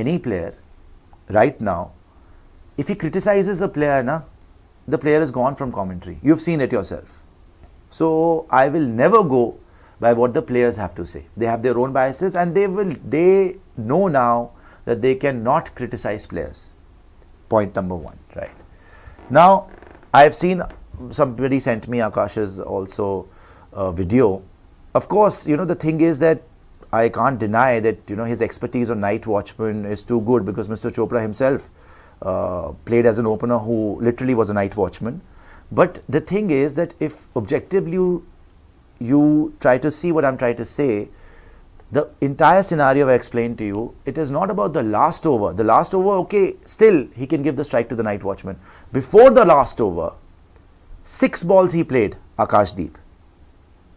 any player right now, if he criticizes a player, the player is gone from commentary. You've seen it yourself. So I will never go by what the players have to say. They have their own biases, and they know now that they cannot criticize players. Point number one, right? Now, I've seen, somebody sent me Akash's also video. Of course, the thing is that I can't deny that, his expertise on night watchman is too good, because Mr. Chopra himself played as an opener who literally was a night watchman. But the thing is that if objectively you try to see what I'm trying to say, the entire scenario I explained to you, it is not about the last over. The last over, okay, still he can give the strike to the night watchman. Before the last over, 6 balls he played, Akashdeep.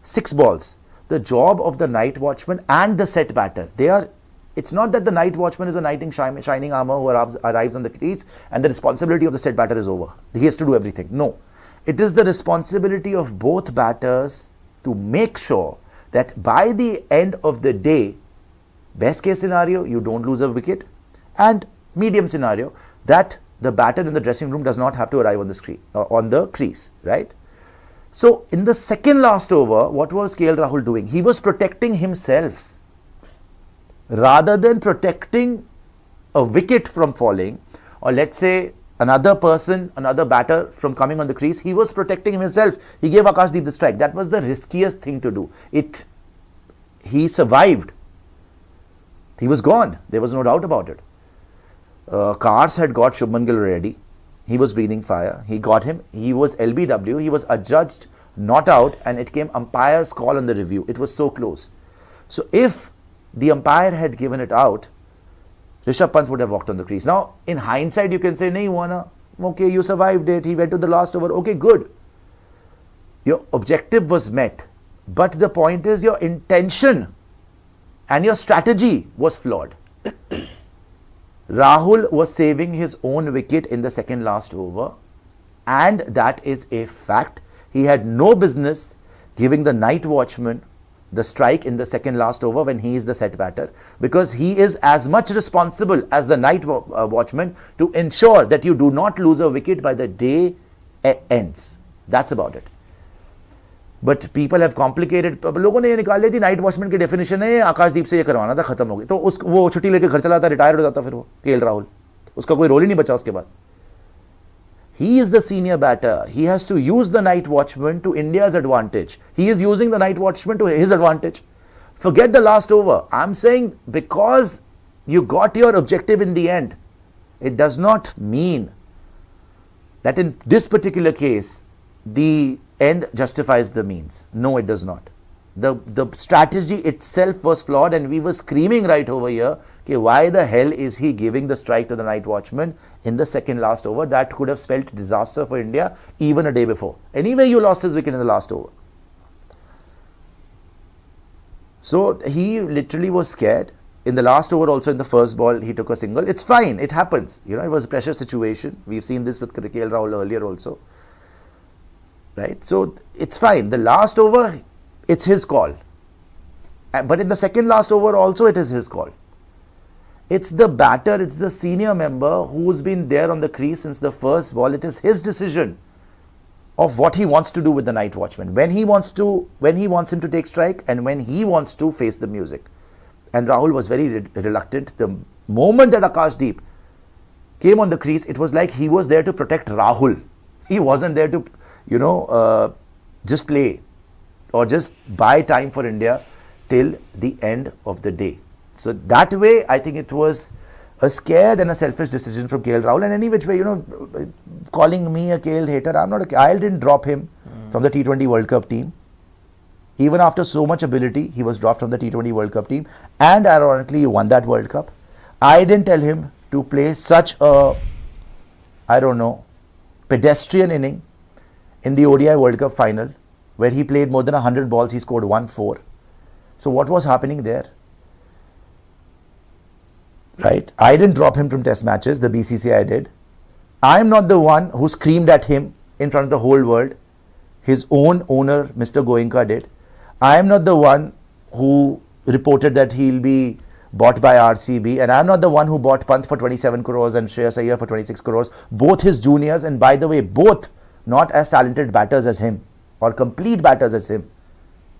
6 balls. The job of the night watchman and the set batter, it's not that the night watchman is a knight in shining armor who arrives on the crease and the responsibility of the set batter is over. He has to do everything. No. It is the responsibility of both batters to make sure that by the end of the day, best case scenario, you don't lose a wicket, and medium scenario, that the batter in the dressing room does not have to arrive on the crease, right? So in the second last over, what was KL Rahul doing? He was protecting himself. Rather than protecting a wicket from falling, or let's say another batter from coming on the crease, he was protecting himself. He gave Akashdeep the strike. That was the riskiest thing to do. He survived. He was gone. There was no doubt about it. Cars had got Shubman Gill ready. He was breathing fire. He got him. He was LBW. He was adjudged not out, and it came umpire's call on the review. It was so close. So if the umpire had given it out, Rishabh Pant would have walked on the crease. Now, in hindsight, you can say, nahi hua na. Okay, you survived it. He went to the last over. Okay, good. Your objective was met. But the point is, your intention and your strategy was flawed. Rahul was saving his own wicket in the second last over, and that is a fact. He had no business giving the night watchman the strike in the second last over when he is the set batter, because he is as much responsible as the night watchman to ensure that you do not lose a wicket by the day ends. That's about it. But people have complicated. लोगों ने ये निकाल जी night watchman की definition है आकाशदीप से ये करवाना था, खत्म हो गई. तो वो छुट्टी लेके घर चला था, रिटायर हो जाता, फिर वो केएल राहुल, उसका कोई रोल ही नहीं बचा उसके बाद. He is the senior batter. He has to use the night watchman to India's advantage. He is using the night watchman to his advantage. Forget the last over. I'm saying because you got your objective in the end, it does not mean that in this particular case, the end justifies the means. No, it does not. The strategy itself was flawed, and we were screaming right over here, okay, why the hell is he giving the strike to the night watchman in the second last over? That could have spelled disaster for India even a day before. Anyway, you lost his wicket in the last over. So he literally was scared. In the last over also, in the first ball, he took a single. It's fine. It happens. It was a pressure situation. We've seen this with KL Rahul earlier also. Right? So it's fine. The last over, it's his call. But in the second last over also, it is his call. It's the batter, it's the senior member who's been there on the crease since the first ball. It is his decision of what he wants to do with the night watchman. When he wants him to take strike, and when he wants to face the music. And Rahul was very reluctant. The moment that Akashdeep came on the crease, it was like he was there to protect Rahul. He wasn't there to, just play or just buy time for India till the end of the day. So that way, I think it was a scared and a selfish decision from KL Rahul. And any which way, calling me a KL hater, I didn't drop him from the T20 World Cup team. Even after so much ability, he was dropped from the T20 World Cup team. And ironically, he won that World Cup. I didn't tell him to play such a, pedestrian inning in the ODI World Cup final, where he played more than 100 balls, he scored 1-4. So what was happening there? Right? I didn't drop him from test matches, the BCCI did. I'm not the one who screamed at him in front of the whole world. His own owner, Mr. Goenka, did. I am not the one who reported that he'll be bought by RCB, and I'm not the one who bought Pant for 27 crores and Shreyas Iyer for 26 crores. Both his juniors, and by the way, both not as talented batters as him or complete batters as him,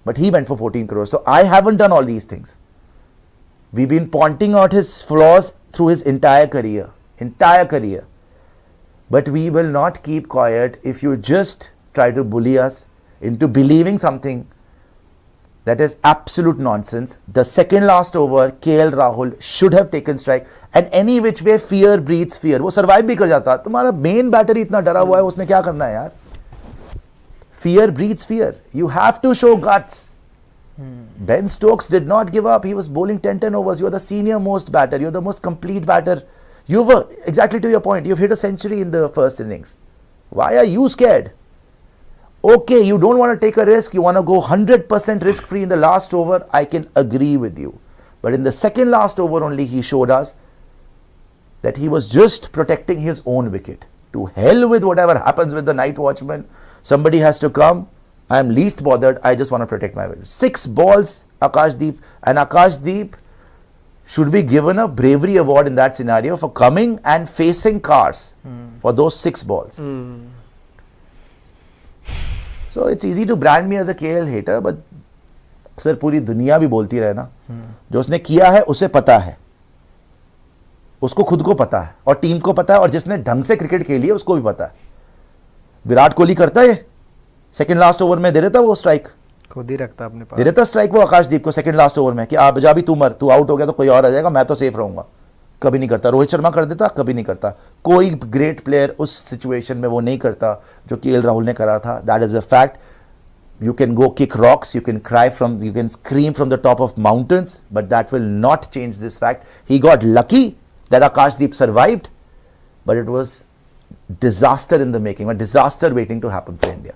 but he went for 14 crores. So I haven't done all these things. We've been pointing out his flaws through his entire career. But we will not keep quiet if you just try to bully us into believing something that is absolute nonsense. The second last over, KL Rahul should have taken strike, and any which way fear breeds fear. वो survive भी कर जाता. तुम्हारा main batter इतना डरा हुआ है, उसने क्या करना है यार? Fear breeds fear. You have to show guts. Ben Stokes did not give up. He was bowling 10 overs. You're the senior most batter. You're the most complete batter. You were, exactly to your point, you've hit a century in the first innings. Why are you scared? Okay, you don't want to take a risk. You want to go 100% risk-free in the last over. I can agree with you. But in the second last over only, he showed us that he was just protecting his own wicket. To hell with whatever happens with the night watchman. Somebody has to come. I am least bothered. I just want to protect my wicket. 6 balls, Akashdeep. And Akashdeep should be given a bravery award in that scenario for coming and facing cars for those 6 balls. So it's easy to brand me as a KL hater, but sir पूरी दुनिया भी बोलती रहे ना, जो उसने किया है उसे पता है, उसको खुद को पता है और टीम को पता है, और जिसने ढंग से क्रिकेट खेली है उसको भी पता है. विराट कोहली करता है सेकंड लास्ट ओवर में, दे देता वो स्ट्राइक, खुद ही रखता अपने पास, दे देता स्ट्राइक वो आकाशदीप को सेकंड लास्ट ओवर में कि आप जा भी, तू मर, तू आउट हो गया तो कोई और आ जाएगा, मैं तो सेफ रहूंगा. कभी नहीं करता. रोहित शर्मा कर देता, कभी नहीं करता. कोई ग्रेट प्लेयर उस सिचुएशन में वो नहीं करता जो केएल राहुल ने करा था. That is a fact. You can go kick rocks, you can cry you can scream from the top of mountains, but that will not change this fact. He got lucky that Akashdeep survived, but it was disaster in the making, a disaster waiting to happen for India.